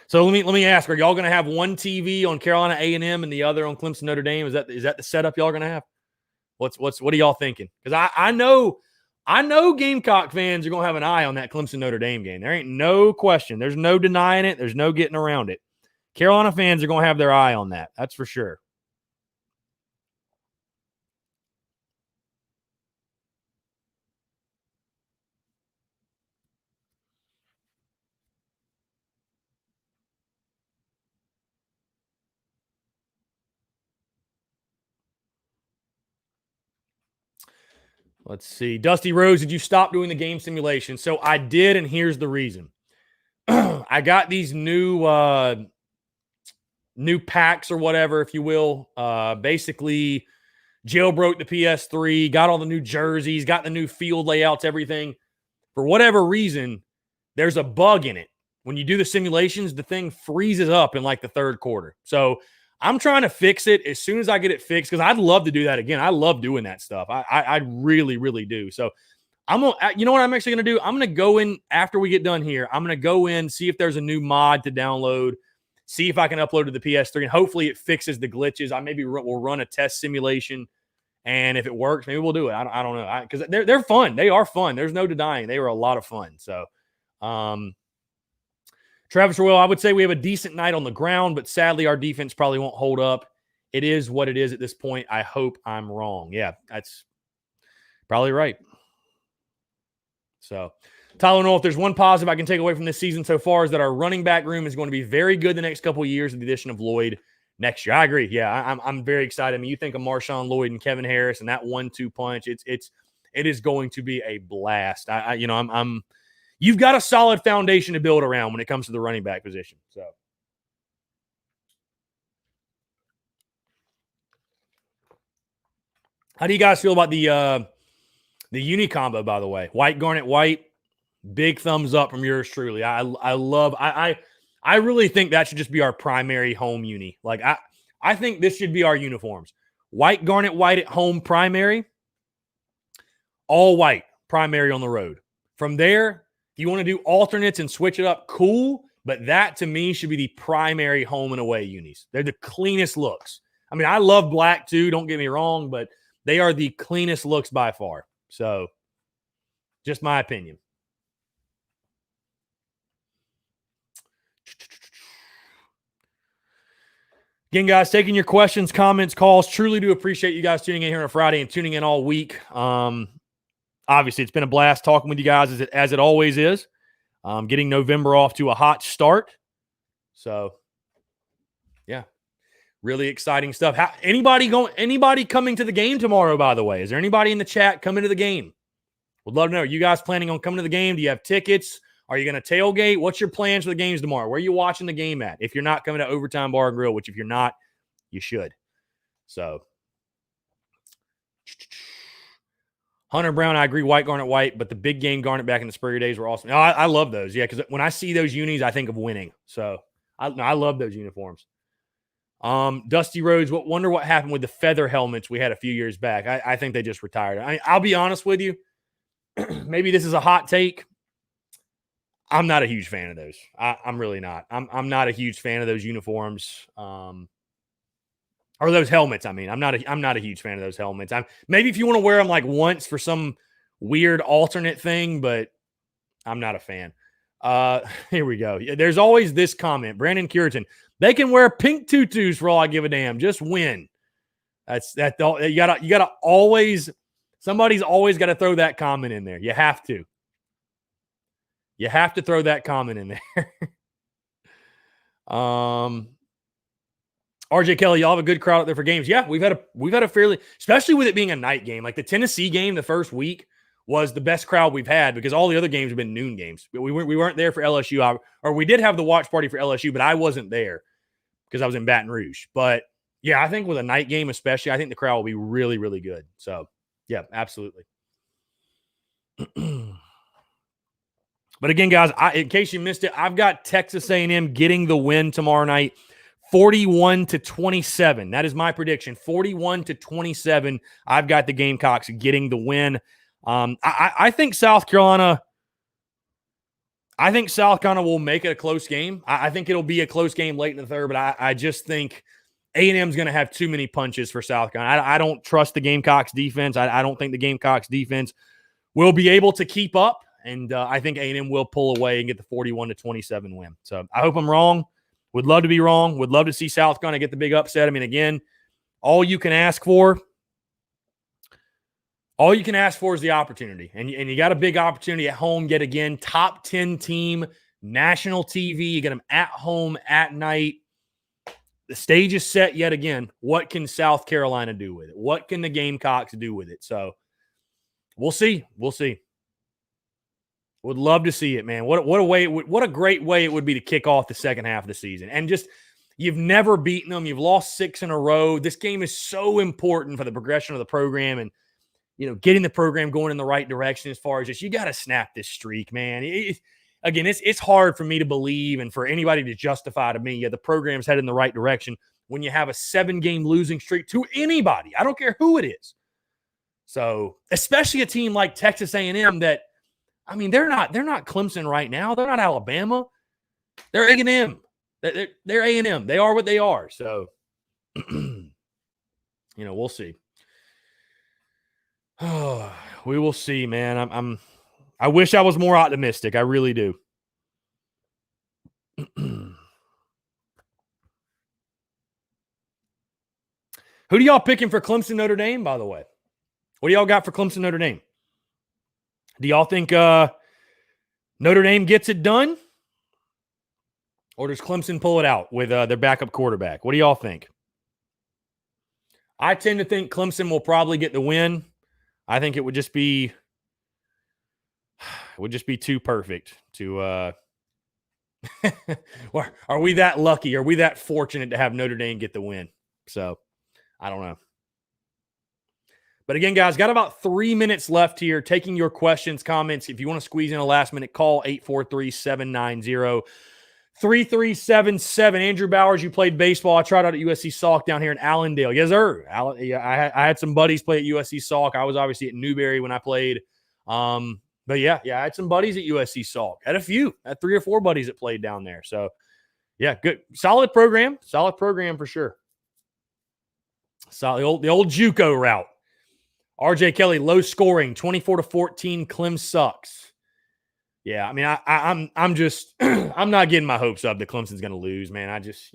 So let me ask, are y'all going to have one TV on Carolina A&M and the other on Clemson Notre Dame? Is that the setup y'all are going to have? What are y'all thinking? Because I know I know Gamecock fans are going to have an eye on that Clemson Notre Dame game. There ain't no question. There's no denying it. There's no getting around it. Carolina fans are going to have their eye on that. That's for sure. Let's see. Dusty Rose, did you stop doing the game simulation? So I did, and here's the reason. I got these new packs or whatever, if you will. Basically, jailbroke the PS3, got all the new jerseys, got the new field layouts, everything. For whatever reason, there's a bug in it. When you do the simulations, the thing freezes up in like the third quarter. So I'm trying to fix it as soon as I get it fixed, because I'd love to do that again. I love doing that stuff. I really, really do. So I'm gonna, you know what I'm actually gonna do? I'm gonna go in after we get done here. I'm gonna go in, see if there's a new mod to download, see if I can upload to the PS3, and hopefully it fixes the glitches. I maybe we'll run a test simulation, and if it works, maybe we'll do it. I don't know, because they're fun. They are fun. There's no denying they were a lot of fun. So, Travis Royal, I would say we have a decent night on the ground, but sadly our defense probably won't hold up. It is what it is at this point. I hope I'm wrong. Yeah, that's probably right. So, Tyler Noel, if there's one positive I can take away from this season so far, is that our running back room is going to be very good the next couple of years with the addition of Lloyd next year. I agree. Yeah, I'm very excited. I mean, you think of Marshawn Lloyd and Kevin Harris and that 1-2 punch. It is going to be a blast. You've got a solid foundation to build around when it comes to the running back position. So, how do you guys feel about the uni combo, by the way? White, garnet, white. Big thumbs up from yours truly. I really think that should just be our primary home uni. Like, I think this should be our uniforms. White, garnet, white at home primary. All white primary on the road. From there, if you want to do alternates and switch it up, cool. But that, to me, should be the primary home and away unis. They're the cleanest looks. I mean, I love black too, don't get me wrong, but they are the cleanest looks by far. So, just my opinion. Again, guys, taking your questions, comments, calls. Truly do appreciate you guys tuning in here on a Friday and tuning in all week. Obviously, it's been a blast talking with you guys as it always is. Getting November off to a hot start. So, yeah, really exciting stuff. Anybody coming to the game tomorrow, by the way? Is there anybody in the chat coming to the game? Would love to know. Are you guys planning on coming to the game? Do you have tickets? Are you going to tailgate? What's your plans for the games tomorrow? Where are you watching the game at? If you're not coming to Overtime Bar and Grill, which if you're not, you should. So, Hunter Brown, I agree, white, garnet, white, but the big game garnet back in the Spurrier days were awesome. I love those, yeah, because when I see those unis, I think of winning. So, I love those uniforms. Dusty Rhodes, wonder what happened with the feather helmets we had a few years back. I think they just retired. I'll be honest with you. Maybe this is a hot take. I'm not a huge fan of those. I'm really not. I'm not a huge fan of those uniforms. Or those helmets. I mean, I'm not a huge fan of those helmets. Maybe if you want to wear them like once for some weird alternate thing, but I'm not a fan. Here we go. There's always this comment. Brandon Curitan. They can wear pink tutus for all I give a damn. Just win. You gotta always. Somebody's always got to throw that comment in there. You have to. You have to throw that comment in there. RJ Kelly, y'all have a good crowd out there for games. Yeah, we've had a fairly, especially with it being a night game. Like the Tennessee game the first week was the best crowd we've had because all the other games have been noon games. We weren't there for LSU, or we did have the watch party for LSU, but I wasn't there because I was in Baton Rouge. But yeah, I think with a night game especially, I think the crowd will be really, really good. So yeah, absolutely. But again, guys, in case you missed it, I've got Texas A&M getting the win tomorrow night, 41-27. That is my prediction, 41-27. I've got the Gamecocks getting the win. I think South Carolina. I think South Carolina will make it a close game. I think it'll be a close game late in the third, but I just think A&M is going to have too many punches for South Carolina. I don't trust the Gamecocks defense. I don't think the Gamecocks defense will be able to keep up. And I think A&M will pull away and get the 41-27 win. So I hope I'm wrong. Would love to be wrong. Would love to see South Carolina get the big upset. I mean, again, all you can ask for is the opportunity. And you got a big opportunity at home yet again. Top 10 team, national TV. You get them at home at night. The stage is set yet again. What can South Carolina do with it? What can the Gamecocks do with it? So we'll see. We'll see. Would love to see it, man. What a great way it would be to kick off the second half of the season. And just, you've never beaten them. You've lost 6 in a row. This game is so important for the progression of the program and, getting the program going in the right direction as far as just, you got to snap this streak, man. It's hard for me to believe and for anybody to justify to me, the program's headed in the right direction when you have a 7-game losing streak to anybody. I don't care who it is. So, especially a team like Texas A&M that, I mean, they're not Clemson right now. They're not Alabama. They're A&M. They're A&M. They are what they are. So, we'll see. We will see, man. I wish I was more optimistic. I really do. Who do y'all picking for Clemson Notre Dame, by the way? What do y'all got for Clemson Notre Dame? Do y'all think Notre Dame gets it done? Or does Clemson pull it out with their backup quarterback? What do y'all think? I tend to think Clemson will probably get the win. I think it would just be too perfect to are we that lucky? Are we that fortunate to have Notre Dame get the win? So, I don't know. But again, guys, got about 3 minutes left here. Taking your questions, comments. If you want to squeeze in a last minute call, 843-790-3377. Andrew Bowers, you played baseball. I tried out at USC Salk down here in Allendale. Yes, sir. I had some buddies play at USC Salk. I was obviously at Newberry when I played. But yeah, I had some buddies at USC Salk. Had 3 or 4 buddies that played down there. So, yeah, good. Solid program for sure. Solid, the old JUCO route. RJ Kelly, low scoring, 24-14. Clem sucks. Yeah, I mean, I'm just I'm not getting my hopes up that Clemson's going to lose, man. I just,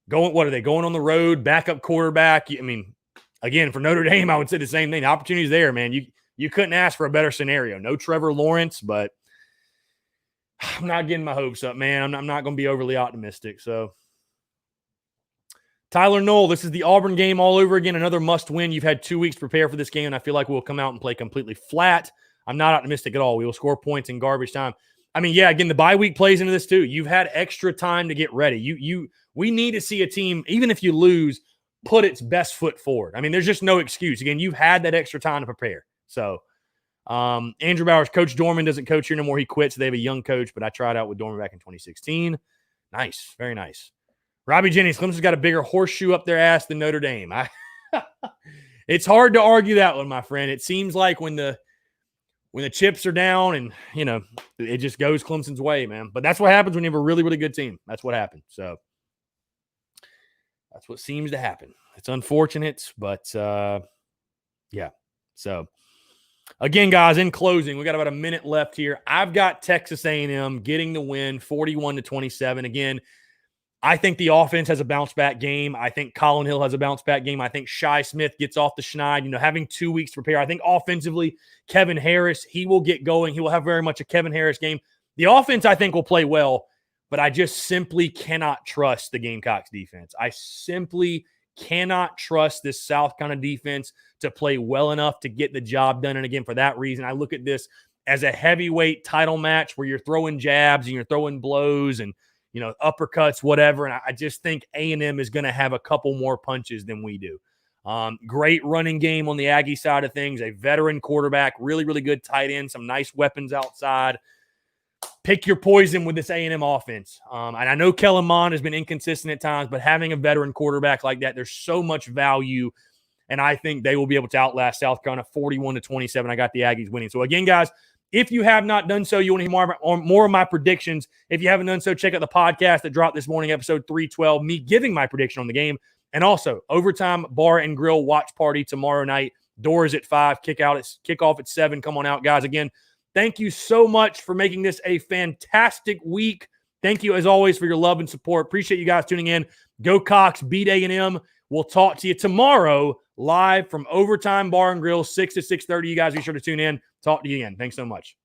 what are they going on the road? Backup quarterback. I mean, again, for Notre Dame, I would say the same thing. The opportunity's there, man. You couldn't ask for a better scenario. No Trevor Lawrence, but I'm not getting my hopes up, man. I'm not going to be overly optimistic. So, Tyler Knoll, this is the Auburn game all over again. Another must win. You've had 2 weeks to prepare for this game, and I feel like we'll come out and play completely flat. I'm not optimistic at all. We will score points in garbage time. I mean, yeah, again, the bye week plays into this too. You've had extra time to get ready. We need to see a team, even if you lose, put its best foot forward. I mean, there's just no excuse. Again, you've had that extra time to prepare. So, Andrew Bowers, Coach Dorman doesn't coach here no more. He quit, so they have a young coach, but I tried out with Dorman back in 2016. Nice. Very nice. Robbie Jennings, Clemson's got a bigger horseshoe up their ass than Notre Dame. It's hard to argue that one, my friend. It seems like when the chips are down and, it just goes Clemson's way, man. But that's what happens when you have a really, really good team. That's what happens. So that's what seems to happen. It's unfortunate, but yeah. So again, guys, in closing, we got about a minute left here. I've got Texas A&M getting the win, 41-27. Again, I think the offense has a bounce-back game. I think Colin Hill has a bounce-back game. I think Shi Smith gets off the schneid, having 2 weeks to prepare. I think offensively, Kevin Harris, he will get going. He will have very much a Kevin Harris game. The offense, I think, will play well, but I just simply cannot trust the Gamecocks defense. I simply cannot trust this South Carolina defense to play well enough to get the job done. And again, for that reason, I look at this as a heavyweight title match where you're throwing jabs and you're throwing blows and uppercuts, whatever. And I just think A&M is going to have a couple more punches than we do. Great running game on the Aggie side of things. A veteran quarterback, really, really good tight end, some nice weapons outside. Pick your poison with this A&M offense. And I know Kellen Mond has been inconsistent at times, but having a veteran quarterback like that, there's so much value. And I think they will be able to outlast South Carolina 41-27. I got the Aggies winning. So again, guys, if you have not done so, you want to hear more of my predictions. If you haven't done so, check out the podcast that dropped this morning, episode 312, me giving my prediction on the game. And also, Overtime Bar and Grill watch party tomorrow night. Doors at 5, kickoff at 7. Come on out, guys. Again, thank you so much for making this a fantastic week. Thank you, as always, for your love and support. Appreciate you guys tuning in. Go Cox, beat A&M. We'll talk to you tomorrow live from Overtime Bar and Grill, 6 to 6:30. You guys be sure to tune in. Talk to you again. Thanks so much.